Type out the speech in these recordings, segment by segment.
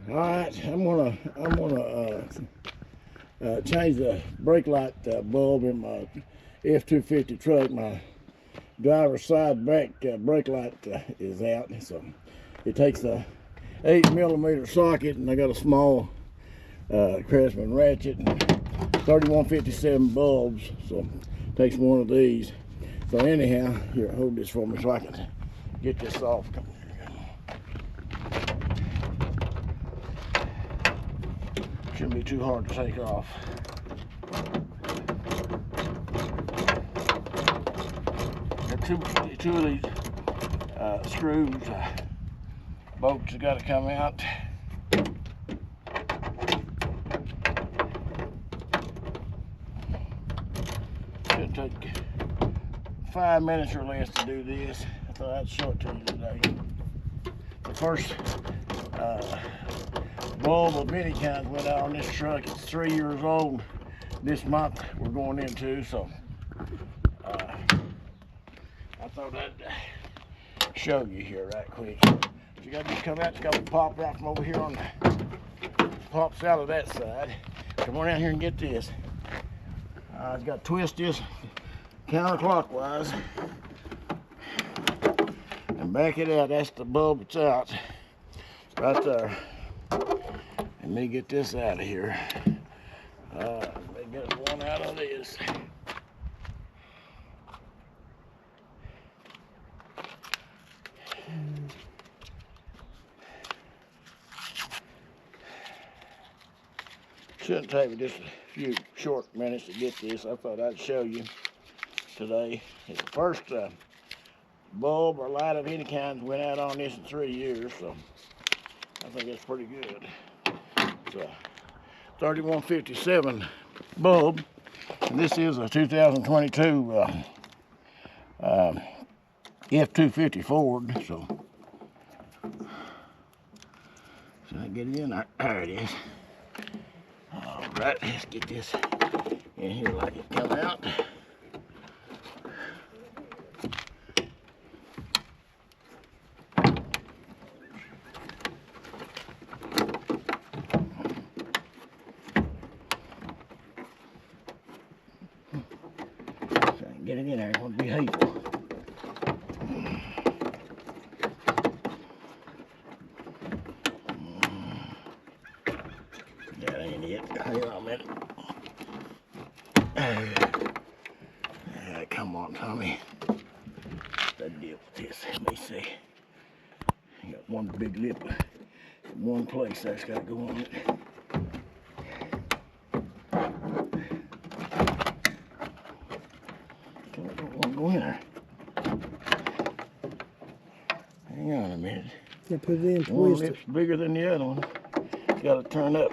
All right, I'm gonna change the brake light bulb in my F-250 truck. My driver's side back brake light is out, so it takes a 8mm socket, and I got a small Craftsman ratchet and 3157 bulbs, so it takes one of these. So anyhow, here, hold this for me so I can get this off. Shouldn't be too hard to take off. There are two of these screws, bolts have got to come out. Should take 5 minutes or less to do this. I thought I'd show it to you today. The first bulb of many kinds went out on this truck. It's 3 years old this month we're going into, so I thought I'd show you here right quick. You got to come out, it's got to pop right from over here on the, pops out of that side. Come on down here and get this. It's got to twist this counterclockwise and back it out. That's the bulb that's out right there. Let me get this out of here. Let me get one out of this. Shouldn't take me just a few short minutes to get this. I thought I'd show you today. It's the first bulb or light of any kind went out on this in 3 years, so I think that's pretty good. It's a 3157 bulb, and this is a 2022 F-250 Ford, so I get it in there. There it is. All right, let's get this in here like it come out. Get it in there, it won't be hateful. That ain't it. Hang on a minute. Come on, Tommy. What's the deal with this? Let me see. You got one big lip in one place that's got to go on it. Go in there. Hang on a minute. Yeah, put it in, twist. One lip's bigger than the other one. It's got to turn up.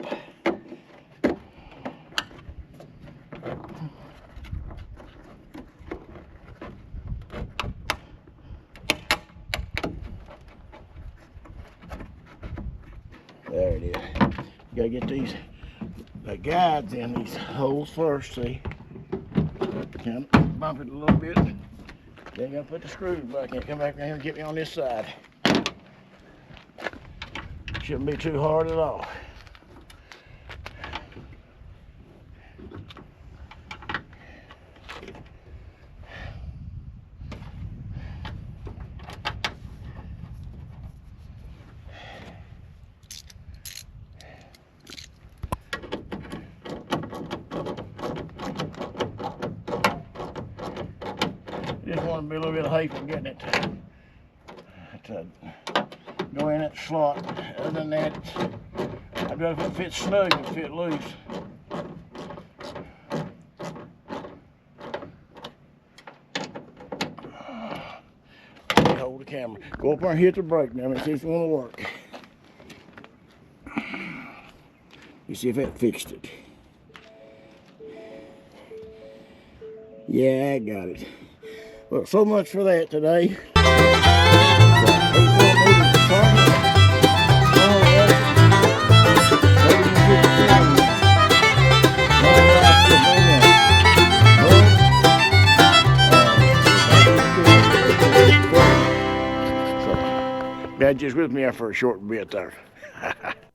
There it is. You gotta get these the guides in these holes first, see? Kind of bump it a little bit. Then you gotta put the screws back in. Come back down here and get me on this side. Shouldn't be too hard at all. Just want to be a little bit of hateful getting it to go in that slot. Other than that, I'd rather if it fits snug than fit loose. Hold the camera. Go up there and hit the brake now and see if it's going to work. You see if that fixed it. Yeah, I got it. Well, so much for that today. Dad just with me out for a short bit there.